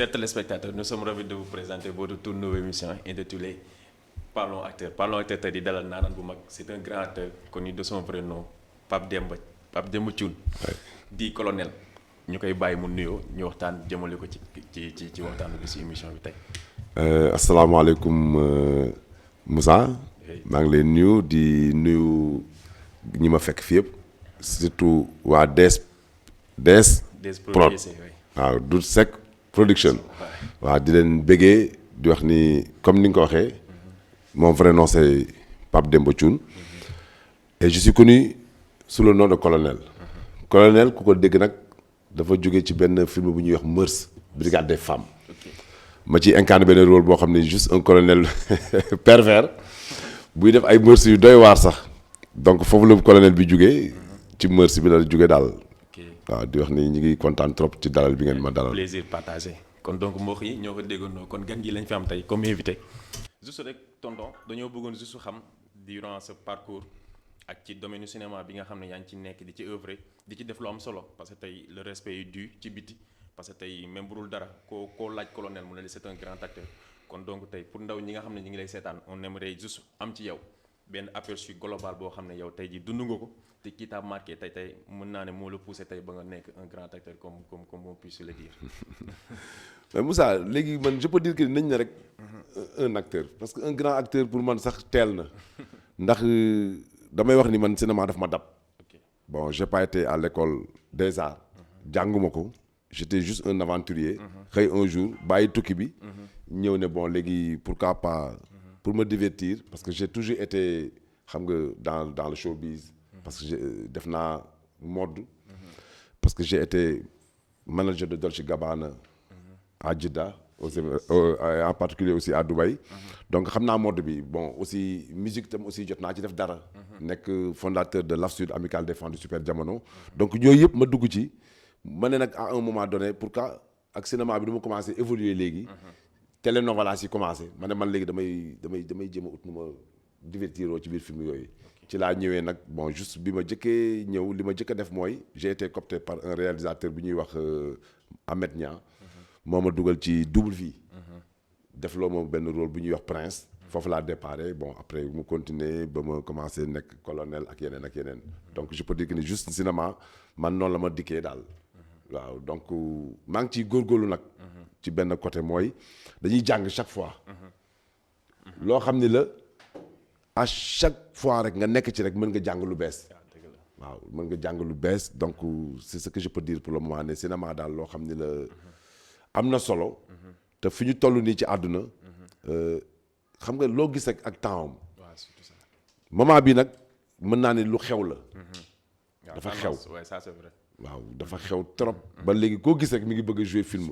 Chers téléspectateurs, nous sommes ravis de vous présenter votre toute nouvelle émission intitulée Parlons Acteur. Parlons Acteur tey di dalal naanaan bu mag c'est un grand acteur connu de son vrai nom Pape Demba Thioune di colonel ñu koy bàyyi mu nuyoo ñu waxtaan jëmale ko ci waxtaan bi si émission bi tey. asalaamaaleykum Moussa. maa ngi leen nuyu di nuyu ñi ma fekk fi yëpp surtout waa DS Prod waaw du Seck Production waaw di leen bëggee di wax ni comme ni nga ko waxee mon vrai nom c'est Pape Demba Thioune et je suis connu sous le nom de colonel. Colonel ku ko dégg nag dafa jóge ci benn film bu ñuy wax Mœurs Brigade des femmes ma ci incarné benn rôle boo xam ne juste un colonel pervers buy def ay mœurs yu doy waar sax donc foofu la colonel bi jógee ci mœurs bi la jógee daal. waaw di wax ni ñu ngi kontaan trop ci dalal bi ngeen ma dalal. plaisir partagé kon donc mbokk yi ñoo ko déggandoo kon gan gi lañ fi am tey comme invité. juste rek tonton dañoo bëggoon juste xam durant ce parcours ak ci domaine cinéma bi nga xam ne yaa ngi ci nekk di ci œuvrer di ci def lu am solo parce que tey le respect est dû ci biti parce que tey même bu dul dara koo laaj colonel mu ne c'est un grand acteur kon donc tey pour ndaw ñi nga xam ne ñu ngi lay seetaan on aimerait juste am ci yow benn aperçu global boo xam ne yow tey jii dund nga ko. te qui t'a marqué tey mën naa ne moo la poussé tey ba nga nekk un grand acteur comme on puisse le dire. mais Moussa léegi man je peux dire que nañ ne rek un acteur parce que un grand acteur pour man sax teel na ndax damay wax ni man cinéma daf ma dab. bon j'ai pas été à l'école des arts. jànguma ko j'étais juste un aventurier. xëy un jour bàyyi tukki bi. ñëw ne bon léegi pourquoi pas pour me divertir parce que j'ai toujours été xam nga dans le showbiz. parce que def naa mode parce que j'ai été manager de Dolce Gabbana à Jeddah en particulier aussi à Dubaï donc xam naa mode bi bon aussi musique tam aussi jot naa ci def dara nekk fondateur de l'AFSUD Amicale des Fans du Super Jamono donc yooyu yëpp ma dugg ci ma ne nag à un moment donné pourquoi ak cinéma bi du ma commencé évoluer léegi télénovelas yi commencé ma ne man léegi damay jéem a ut nu ma divertiroo ci biir film yooyu ci laa ñëwee nag bon juste bi ma jëkkee ñëw li ma jëkk a def mooy j'ai été coopté par un réalisateur bu ñuy wax Ahmed Niang moo ma dugal ci Double Vie def loo moom benn rôle bu ñuy wax Prince foofu laa déparé bon après mu continuer ba ma commencé nekk colonel ak yeneen donc je peux dire que ni juste cinéma man noonu la ma dikkee daal waaw donc maa ngi ciy góorgóorlu nag ci benn côté mooy dañuy jàng chaque fois loo xam ni la à chaque fois rek nga nekk ci rek mën nga jàng lu bees waaw mën nga jàng lu bees donc c'est ce que je peux dire pour le moment ne cinéma daal loo xam ni la am na solo te fi ñu toll nii ci àdduna xam nga loo gis rek ak temps am moment bi nag mën naa ne lu xew la dafa xew waaw dafa xew trop ba léegi koo gis rek mi ngi bëgg a jouer film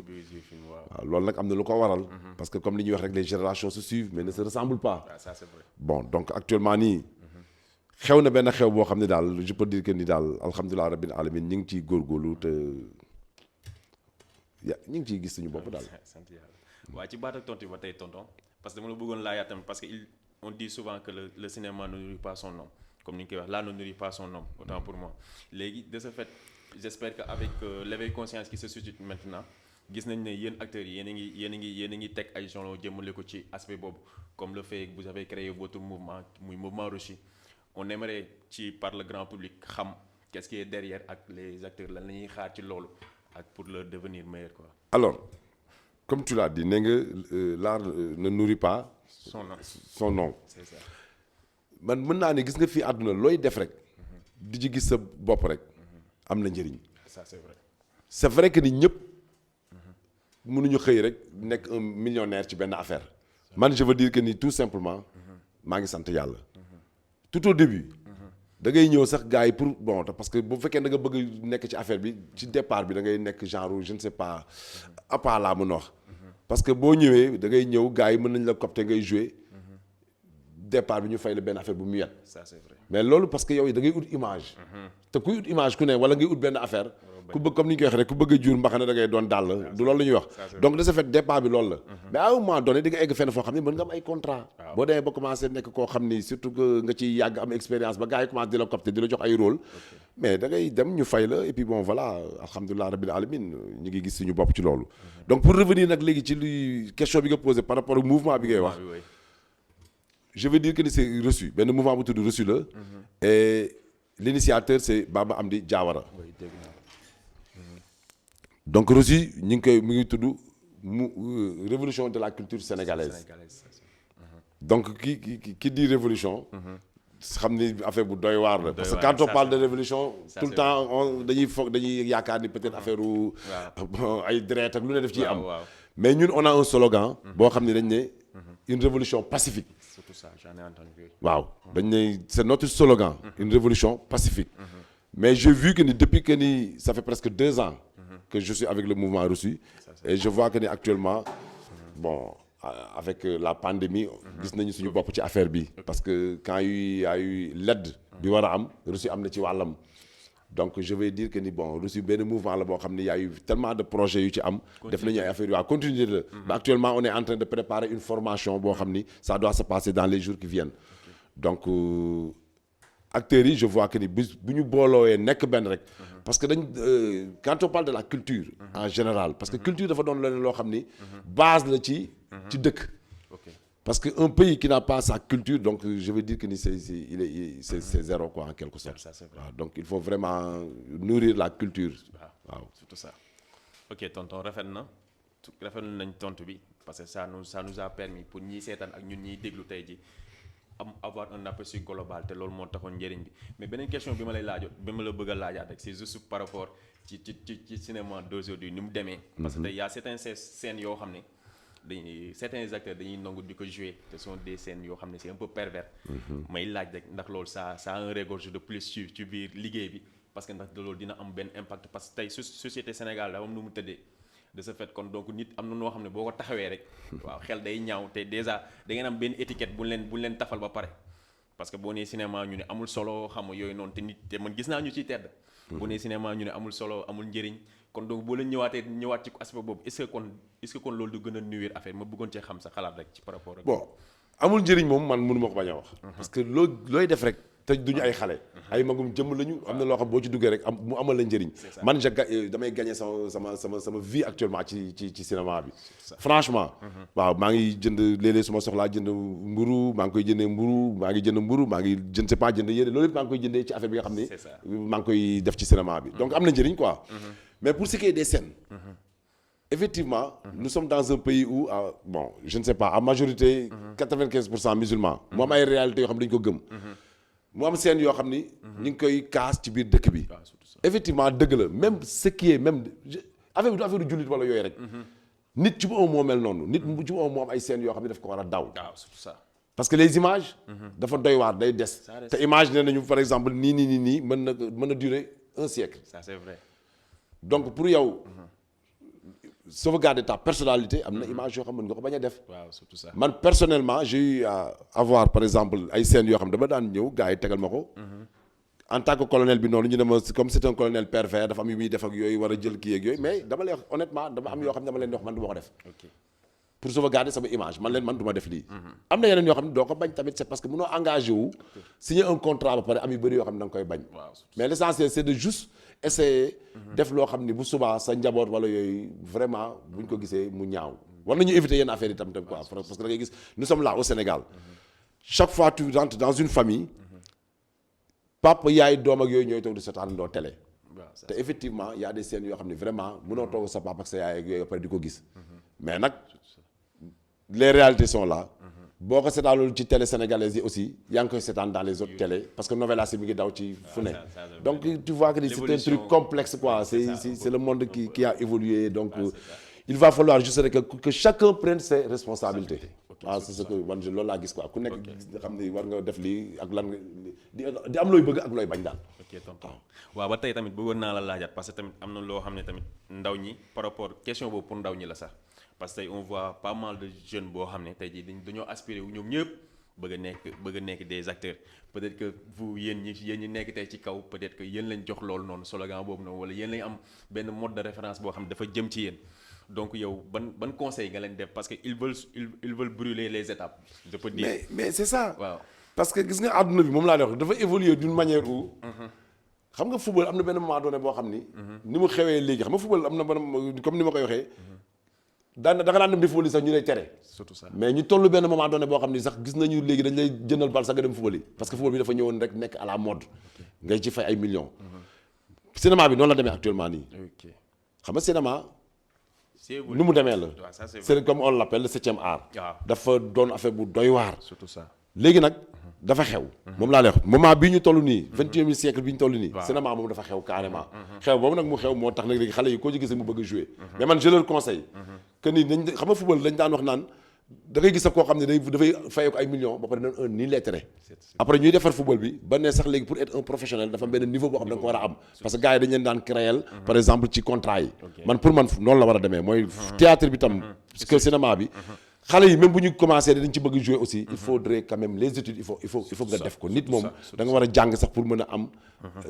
waaw loolu nag am na lu ko waral parce que comme li ñuy wax rek les générations se suivent mais ne se ressemblent pas bon donc actuellement nii xew na benn xew boo xam ne daal je peux dire que ni daal alhamdulilah rabbil alamin ñu ngi ciy góorgóorlu te ñu ngi ciy gis suñu bopp daal. sant yàlla waaye ci baat ak tontu ba tey tonton parce que dama la bëggoon laajaat tamit parce que on dit souvent que le cinéma ne nourrit pas son homme comme ni ñu koy wax là ne nourrit pas son homme autant pour moi léegi de ce fait j'espère que avec l'éveil conscience qui se suscite maintenant gis nañ ne yéen acteurs yi yéen a ngi teg ay jalons jëmale ko ci aspect boobu comme le fait que vous avez créé votre mouvement muy mouvement Roshi on aimerait ci par le grand public xam qu'est-ce qui est derrière ak les acteurs lan la ñuy xaar ci loolu ak pour leur devenir meilleur quoi. alors comme tu l'as dit nee nga l'art ne nourrit pas son nom. c'est ça man mën naa ne gis nga fii àdduna looy def rek di ci gis sa bopp rek am na njëriñ. ça c'est vrai. c'est vrai que ni ñëpp mënuñu xëy rek nekk un millionnaire ci benn affaire man je veux dire que ni tout simplement maa ngi sant yàlla tout au début da ngay ñëw sax gars yi pour bon parce que bu fekkee da nga bëgg nekk ci affaire bi ci départ bi da ngay nekk genre je ne sais pas à part laa mën a wax parce que boo ñëwee da ngay ñëw gars yi mën nañ la copter ngay jouer départ bi ñu fay la benn affaire bu mu yet ça c'est vrai mais loolu parce que yow da ngay ut image te kuy ut image ku ne wala ngay ut benn affaire ku bëgg comme ni ñu koy waxee rek ku bëgg a jur mbaxane da ngay doon dàll du loolu la ñuy wax donc de ce fait départ bi loolu la mais à un moment donné di nga egg fenn foo xam ne mën nga am ay contrat boo demee ba commencé nekk koo xam ni surtout que nga ci yàgg am expérience ba gars yi commencé di la copter di la jox ay rôle mais da ngay dem ñu fay la et puis bon voilà alhamdulilah rabbil alamin ñu ngi gis suñu bopp ci loolu. donc pour revenir nag léegi ci li question bi nga posé par rapport au mouvement bi ngay wax. je veux dire que ni c'est reçu benn mouvement bu tudd reçu la. et l'initiateur c'est Baba Amdi Diawara. donc reçu ñu ngi koy mu ngi tudd révolution de la culture sénégalaise. donc ki di révolution. xam ni affaire bu doy waar la. parce que quand on parle de révolution tout le temps dañuy yaakaar ni peut-être affaire ay deret ak lu ne def ciy am. mais ñun on a un slogan. boo xam ne dañ ne une révolution pacifique. surtout ça j'en ai entendu. waaw dañ ne c'est notre slogan. une révolution pacifique. mais j'ai vu que ni depuis que ni ça fait presque 2 ans. que je suis avec le mouvement reçu. et je vois que ni actuellement bon. avec la pandémie gis nañu suñu bopp ci affaire bi parce que quand il y a eu l'aide bi war a am reçu am na ci wàllam donc je vais dire que ni bon reçu benn mouvement la boo xam ne y a eu tellement de projets yu ci am def nañu ay affaires yu continuer la mais actuellement on est en train de préparer une formation boo xam ni ça doit se passer dans les jours qui viennent donc acteurs yi je vois que ni bu ñu boolooyee nekk benn rek parce que dañ quand on parle de la culture en général parce que culture dafa doon leneen loo xam ni base la ci dëkk parce que un pays qui n'a pas sa culture donc je veux dire que ni c'est zéro quoi en quelque sorte waaw donc il faut vraiment nourrir la culture waaw surtout ça ok tonton rafetlu nañ tontu bi parce que ça nous a permis pour ñiy seetaan ak ñun ñiy déglu tey ji avoir un aperçu global te loolu moo taxoon njëriñ bi mais beneen question bi ma lay laajoon bi ma la bëgg a laajaat rek c'est juste par rapport ci cinéma d'aujourd'hui ni mu demee parce que tey y a certaines scènes yoo xam ne certains acteurs dañuy nangu di ko jouer te sont des scènes yoo xam ne c'est un peu pervers may laaj rek ndax loolu ça a un regorge de plus ci biir liggéey bi parce que ndax loolu dina am benn impact parce que tey société Sénégal dafa am nu mu tëddee de ce fait kon donc nit am na noo xam ne boo ko taxawee rek waaw xel day ñaaw te déjà da ngeen am benn étiquette bu leen tafal ba pare parce que boo nee cinéma ñu ne amul solo xam nga yooyu noonu te man gis naa ñu ciy tedd boo nee cinéma ñu ne amul solo amul njëriñ kon donc boo leen ñëwaat ci aspect boobu est-ce que kon loolu du gën a nuire affaire ma bëggoon cee xam sa xalaat rek ci par rapport ak bon amul njëriñ moom man mënu ma ko bañ a wax parce que looy def rek te duñu ay xale ay magum jëmm lañu am na loo xam boo ci duggee rek mu amal la njëriñ man damay gagner sama vie actuellement ci cinéma bi franchement waaw maa ngi jënd léeg-léeg su ma soxlaa jënd mburu maa ngi koy jëndee mburu maa ngi je ne sais pas jënd yéene loolu yëpp maa ngi koy jëndee ci affaire bi nga xam ni maa ngi koy def ci cinéma bi donc am na njëriñ quoi mais pour ce qui est des scènes effectivement nous sommes dans un pays où bon je ne sais pas à majorité 95% musulmans mu am ay réalités yoo xam ne dañu ko gëm mu am scène yoo xam ni ñu ngi koy kaas ci biir dëkk bi effectivement dëgg la même ce qui est même affaire bi du affaire jullit wala yooyu rek nit ci boppam moo mel noonu nit ci boppam moo am ay scènes yoo xam ne daf ko war a daw parce que les images dafa doy waar day des te image nee nañu par exemple nii mën na durer un siècle ça c'est vrai donc pour yow sauvegarder ta personnalité am na image yoo xam mën nga ko bañ a def surtout ça man personnellement j'ai eu à avoir par exemple ay scènes yoo xam dama daan ñëw gars yi tegal ma ko en tant que colonel bi noonu ñu ne ma comme c'est un colonel pervers dafa am yu muy def ak yooyu war a jël kii ak yooyu mais dama lay wax honnêtement dama am yoo xam ne dama leen di wax man du ma ko def pour sauvegarder sama image man du ma def lii am na yeneen yoo xam ne doo ko bañ tamit c'est parce que mënoo engagé wu signer un contrat ba pare am yu bëri yoo xam ne da nga koy bañ mais l'essentiel c'est de juste essayer def loo xam ni bu subaa sa njaboot wala yooyu vraiment buñ ko gisee mu ñaaw war nañu éviter yenn affaires yi tam quoi parce que da ngay gis nous sommes là au Sénégal chaque fois tu rentres dans une famille papa yaay doom ak yooyu ñooy toog di seetaanandoo télé te effectivement y a des scènes yoo xam ne vraiment mënoo toog sa papa ak sa yaay ak yooyu ba pare di ko gis mais nag les réalités sont là boo ko seetaanul ci télé sénégalaise yi aussi yaa ngi koy seetaan dans les autres télé parce que novelas mi ngi daw ci fu ne donc tu vois que c'est un truc complexe quoi c'est le monde qui a évolué donc il va falloir juste que chacun prenne ses responsabilités waaw c'est ce que man loolu laa gis quoi ku nekk nga xam ni war nga def lii ak lan nga di am looy bëgg ak looy bañ daal waaw ba tey tamit bëggoon naa la laajaat parce que tamit am na loo xam ne tamit ndaw ñi par rapport question boobu pour ndaw ñi la sax parce que tey on voit pas mal de jeunes boo xam ne tey jii dañoo aspirer wu ñoom ñëpp bëgg a nekk des acteurs peut-être que vous yéen ñi nekk tey ci kaw peut-être que yéen lañ jox loolu noonu slogan boobu noonu wala yéen lañ am benn mode de référence boo xam ne dafa jëm ci yéen donc yow ban conseil nga leen def parce que ils veulent brûler les étapes je peux dire mais c'est ça waaw parce que gis nga àdduna bi moom laa lay wax dafa évoluer d'une manière où xam nga football am na benn moment donné boo xam ni. ni mu xewee léegi xam nga football am na benn comme ni ma koy waxee. da nga daan dem di football yi sax ñu lay tere. surtout ça mais ñu toll benn moment donné boo xam ni sax gis nañu léegi dañ lay jëndal bal sax nga dem football yi parce que football bi dafa ñëwoon rek nekk à la mode. ngay ci fay ay millions. cinéma bi noonu la demee actuellement nii. xam nga cinéma. nu mu demee la. c'est comme on l'appelle le 7e art. dafa doon affaire bu doy waar. surtout ça léegi nag dafa xew. moom laa lay wax moment bii ñu toll nii. 21e siècle bi ñu toll nii. cinéma moom dafa xew carrément. xew boobu nag mu xew moo tax nag léegi xale yi koo ci gis mu bëgg a jouer. mais man je leur conseille. que ni dañ xam nga football dañ daan wax naan da ngay gis sax koo xam ne dafay fayee ko ay millions ba pare doon un illettré. après ñuy defar football bi ba ne sax léegi pour être un professionnel dafa am benn niveau boo xam ne da nga ko war a am. parce que gars yi dañ leen daan créer par exemple ci contrat yi. man pour man noonu la war a demee mooy théâtre bi tam. parce que cinéma bi. xale yi même bu ñu commencé dañ ci bëgg jouer aussi il faudrait quand même les études il faut nga def ko nit moom da nga war a jàng sax pour mën a am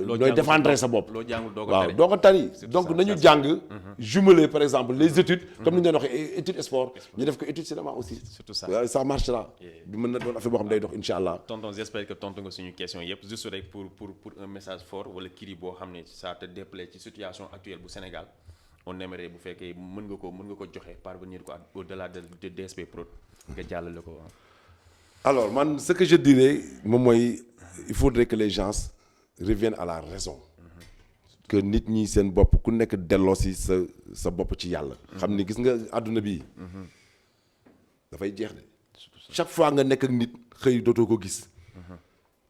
looy défendre sa bopp waaw doo ko tari donc nañu jàng jumeler par exemple les études comme ni ñu doon waxee études sport ñu def ko étude cinéma aussi ça marchera bi mën na doon affaire boo xam day dox insha allah tonton j'espère que tontu nga suñu question yëpp juste rek pour un message fort wala cri boo xam ne ça te déplaît ci situation actuelle bu Sénégal on aimerait bu fekkee mën nga ko joxe parvenir ko au-delà de DSP Prod nga jàllale ko. alors man ce que je dirais moom mooy il faudrait que les gens reviennent à la raison. que nit ñi seen bopp ku nekk delloo si sa bopp ci yàlla. xam ni gis nga àdduna bii. dafay jeex de. chaque fois nga nekk ak nit xëy dootoo ko gis.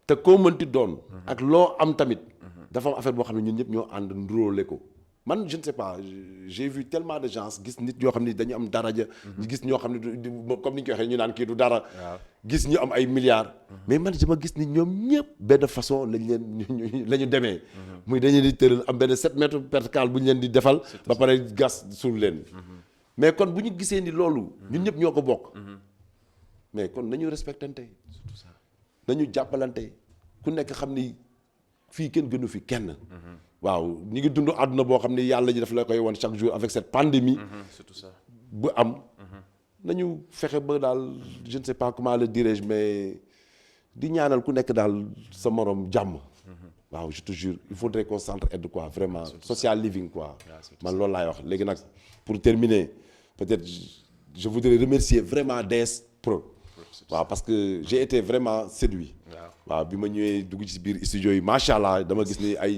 te koo mënti doon. ak loo am tamit. dafa am affaire boo xam ne ñun ñëpp ñoo ànd nduróole ko. man je ne sais pas j'ai vu tellement de gens gis nit yoo xam ne dañu am daraja. gis ñoo xam ne comme ni ñu koy waxee ñu naan kii du dara. gis ñu am ay milliards. mais man dama gis ni ñoom ñëpp benn façon la ñu demee. muy dañu di tëral am benn 7 mètres vertical bu ñu leen di defal. ba pare gas suul leen. mais kon bu ñu gisee ni loolu. ñun ñëpp ñoo ko bokk. mais kon nañu respectante. nañu jàppalante ku nekk xam ni fii kenn gënu fi kenn. waaw ñu ngi dund àdduna boo xam ne yàlla ji daf la koy won chaque jour avec cette pandémie. surtout ça bu am. nañu fexe ba daal je ne sais pas comment le dirais-je mais di ñaanal ku nekk daal sa morom jàmm. waaw je te jure il faudrait qu'on s'entraide quoi vraiment social living quoi. man loolu laay wax léegi nag pour terminer peut-être je voudrais remercier vraiment DS Prod. waaw parce que j'ai été vraiment séduit. waaw bi ma ñëwee dugg ci biir studio yi macha allah dama gis ni ay.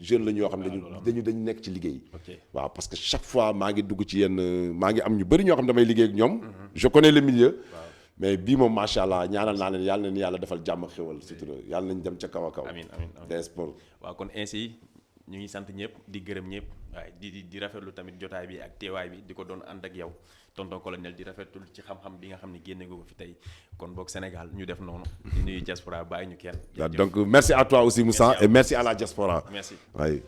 jeunes la ñoo xam ne dañu nekk ci liggéey. waaw parce que chaque fois maa ngi dugg ci yenn maa ngi am ñu bëri ñoo xam ne damay liggéey ak ñoom. je connais le milieu. mais bii moom macha allah ñaanal naa leen yàlla na ni yàlla defal jàmm xéwal sutura yàlla nañ dem ca kaw a kaw. amiin DS Prod. waaw kon ainsi ñu ngi sant ñëpp di gërëm ñëpp waaye di rafetlu tamit jotaay bi ak teewaay bi di ko doon ànd ak yow tonton colonel di rafetlu ci xam-xam bi nga xam ne génne nga ko fi tey kon boog Sénégal ñu def noonu di nuyu diaspora bàyyi ñu kenn. donc merci à toi aussi Moussa et merci à la diaspora. merci. oui.